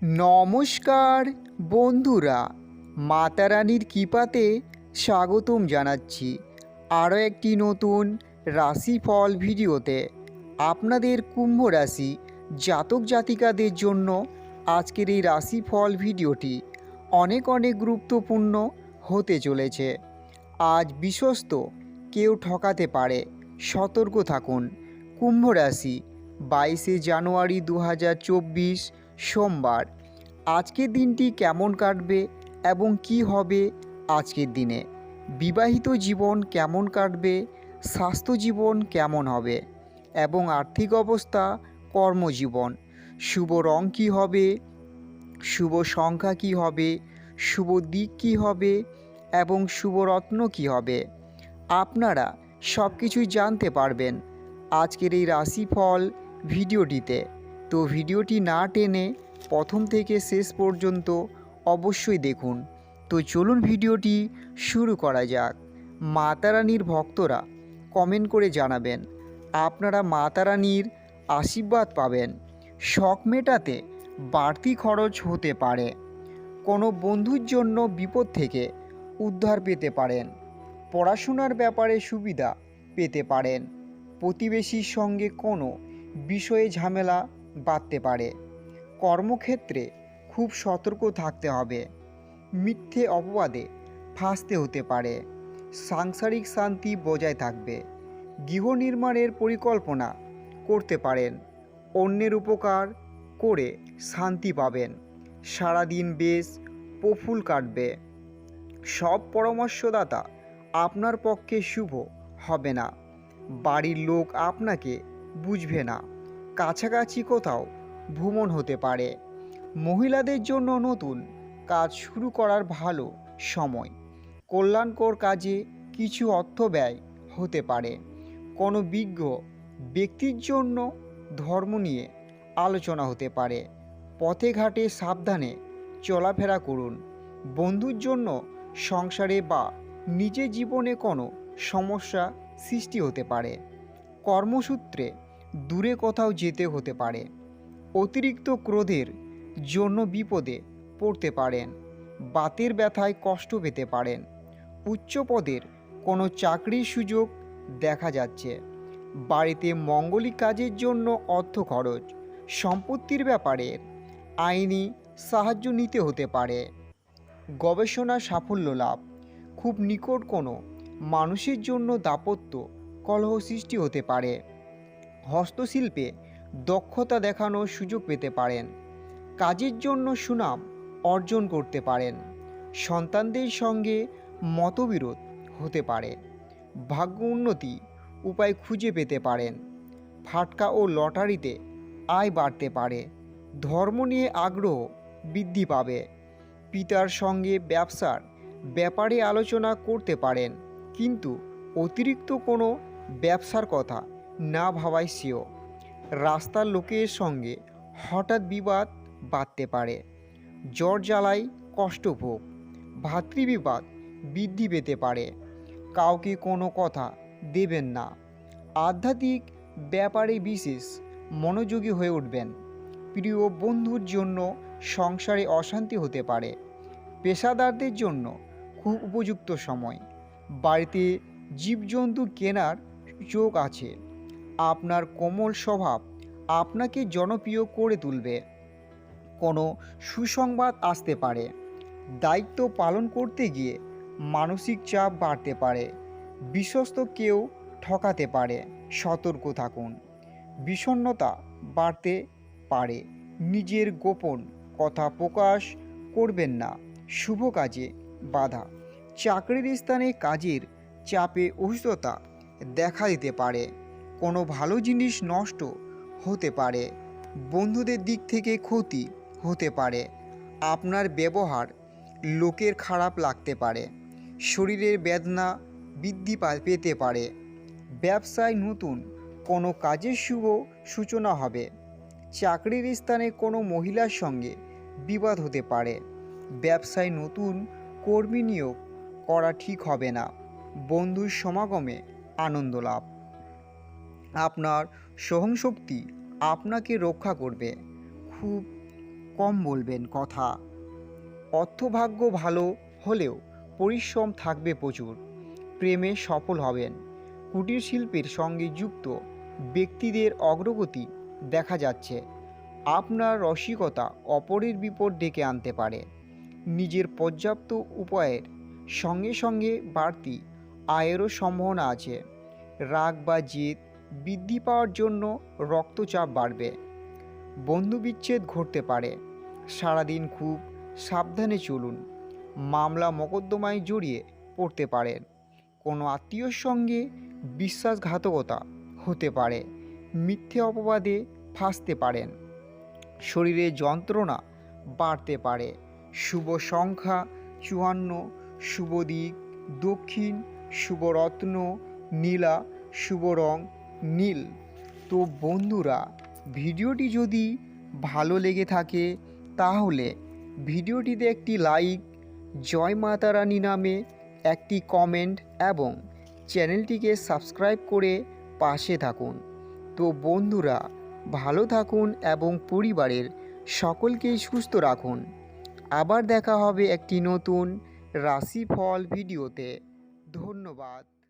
নমস্কার বন্ধুরা, মাতা রানীর কৃপাতে স্বাগতম জানাচ্ছি আরও একটি নতুন রাশিফল ভিডিওতে। আপনাদের কুম্ভ রাশি জাতক জাতিকাদের জন্য আজকের এই রাশিফল ভিডিওটি অনেক গুরুত্বপূর্ণ হতে চলেছে। আজ বিশ্বস্ত কেউ ঠকাতে পারে, সতর্ক থাকুন। কুম্ভ রাশি 22শে জানুয়ারি 2024 সোমবার। আজকের দিনটি কেমন কাটবে এবং কি হবে আজকের দিনে? বিবাহিত জীবন কেমন কাটবে, স্বাস্থ্য জীবন কেমন হবে এবং আর্থিক অবস্থা, কর্মজীবন, শুভ রং কী হবে, শুভ সংখ্যা কী হবে, শুভ দিক কী হবে এবং শুভ রত্ন কী হবে, আপনারা সব কিছুই জানতে পারবেন আজকের এই রাশিফল ভিডিওটিতে। তো ভিডিওটি না টেনে প্রথম থেকে শেষ পর্যন্ত অবশ্যই দেখুন। তো চলুন ভিডিওটি শুরু করা যাক। মাতা রানীর ভক্তরা কমেন্ট করে জানাবেন আপনারা মাতা রানীর আশীর্বাদ পাবেন। শখ মেটাতে বাড়তি খরচ হতে পারে। কোনো বন্ধুর জন্য বিপদ থেকে উদ্ধার পেতে পারেন। পড়াশোনার ব্যাপারে সুবিধা পেতে পারেন। প্রতিবেশীর সঙ্গে কোনো বিষয়ে ঝামেলা বাধতে পারে। কর্মক্ষেত্রে খুব সতর্ক থাকতে হবে। মিথ্যে অপবাদে ফাঁসতে হতে পারে। সাংসারিক শান্তি বজায় থাকবে। গৃহ নির্মাণের পরিকল্পনা করতে পারেন। অন্যের উপকার করে শান্তি পাবেন। সারাদিন বেশ প্রফুল্ল কাটবে। সব পরামর্শদাতা আপনার পক্ষে শুভ হবে না। বাড়ির লোক আপনাকে বুঝবে না। কাছাকাছি কোথাও ভ্রমণ হতে পারে। মহিলাদের জন্য নতুন কাজ শুরু করার ভালো সময়। কল্যাণকর কাজে কিছু অর্থ ব্যয় হতে পারে। কোনো বিজ্ঞ ব্যক্তির জন্য ধর্ম নিয়ে আলোচনা হতে পারে। পথে ঘাটে সাবধানে চলাফেরা করুন। বন্ধুর জন্য সংসারে বা নিজের জীবনে কোনো সমস্যা সৃষ্টি হতে পারে। কর্মসূত্রে দূরে কোথাও যেতে হতে পারে। অতিরিক্ত ক্রোধের জন্য বিপদে পড়তে পারেন। বাতের ব্যথায় কষ্ট পেতে পারেন। উচ্চ পদের কোনো চাকরির সুযোগ দেখা যাচ্ছে। বাড়িতে মঙ্গলিক কাজের জন্য অর্থ খরচ। সম্পত্তির ব্যাপারে আইনি সাহায্য নিতে হতে পারে। গবেষণা সাফল্য লাভ। খুব নিকট কোনো মানুষের জন্য দাম্পত্য কলহ সৃষ্টি হতে পারে। হস্তশিল্পে দক্ষতা দেখানোর সুযোগ পেতে পারেন। কাজের জন্য সুনাম অর্জন করতে পারেন। সন্তানদের সঙ্গে মতবিরোধ হতে পারে। ভাগ্য উন্নতি উপায় খুঁজে পেতে পারেন। ফাটকা ও লটারিতে আয় বাড়তে পারে। ধর্ম নিয়ে আগ্রহ বৃদ্ধি পাবে। পিতার সঙ্গে ব্যবসার ব্যাপারে আলোচনা করতে পারেন, কিন্তু অতিরিক্ত কোনো ব্যবসার কথা না ভাবাই শ্রেয়। রাস্তার লোকের সঙ্গে হঠাৎ বিবাদ বাধতে পারে। জ্বর জ্বালায় কষ্টভোগ। ভাতৃবিবাদ বৃদ্ধি পেতে পারে। কাউকে কোনো কথা দেবেন না। আধ্যাত্মিক ব্যাপারে বিশেষ মনোযোগী হয়ে উঠবেন। প্রিয় বন্ধুর জন্য সংসারে অশান্তি হতে পারে। পেশাদারদের জন্য খুব উপযুক্ত সময়। বাড়িতে জীবজন্তু কেনার যোগ আছে। আপনার কোমল স্বভাব আপনাকে জনপ্রিয় করে তুলবে। কোনো সুসংবাদ আসতে পারে। দায়িত্ব পালন করতে গিয়ে মানসিক চাপ বাড়তে পারে। বিশ্বস্ত কেউ ঠকাতে পারে, সতর্ক থাকুন। বিষণ্ণতা বাড়তে পারে। নিজের গোপন কথা প্রকাশ করবেন না। শুভ কাজে বাধা। চাকরির স্থানে কাজের চাপে অসুস্থতা দেখা দিতে পারে। কোনো ভালো জিনিস নষ্ট হতে পারে। বন্ধুদের দিক থেকে ক্ষতি হতে পারে। আপনার ব্যবহার লোকের খারাপ লাগতে পারে। শরীরের বেদনা বৃদ্ধি পেতে পারে। ব্যবসায় নতুন কোনো কাজের শুভ সূচনা হবে। চাকরির স্থানে কোনো মহিলার সঙ্গে বিবাদ হতে পারে। ব্যবসায় নতুন কর্মী নিয়োগ করা ঠিক হবে না। বন্ধুর সমাগমে আনন্দ লাভ। আপনার সহনশক্তি আপনাকে রক্ষা করবে। খুব কম বলবেন কথা। অর্থভাগ্য ভালো হলেও পরিশ্রম থাকবে প্রচুর। প্রেমে সফল হবেন। কুটির শিল্পের সঙ্গে যুক্ত ব্যক্তিদের অগ্রগতি দেখা যাচ্ছে। আপনার রসিকতা অপরের বিপদ ডেকে আনতে পারে। নিজের পর্যাপ্ত উপায়ের সঙ্গে সঙ্গে বাড়তি আয়েরও সম্ভাবনা আছে। রাগ বা জেদ বৃদ্ধি পাওয়ার জন্য রক্তচাপ বাড়বে। বন্ধু বিচ্ছেদ ঘটতে পারে। সারাদিন খুব সাবধানে চলুন। মামলা মোকদ্দমায় জড়িয়ে পড়তে পারেন। কোনো আত্মীয়র সঙ্গে বিশ্বাসঘাতকতা হতে পারে। মিথ্যে অপবাদে ফাঁসতে পারেন। শরীরে যন্ত্রণা বাড়তে পারে। শুভ সংখ্যা 54, শুভ দিক দক্ষিণ, শুভ রত্ন নীলা, শুভ রং নীল। তো বন্ধুরা, ভিডিওটি যদি ভালো লেগে থাকে তাহলে ভিডিওটিতে একটি লাইক, জয় মাতা রানী নামে একটি কমেন্ট এবং চ্যানেলটিকে সাবস্ক্রাইব করে পাশে থাকুন। তো বন্ধুরা, ভালো থাকুন এবং পরিবারের সকলকেই সুস্থ রাখুন। আবার দেখা হবে একটি নতুন রাশিফল ভিডিওতে। ধন্যবাদ।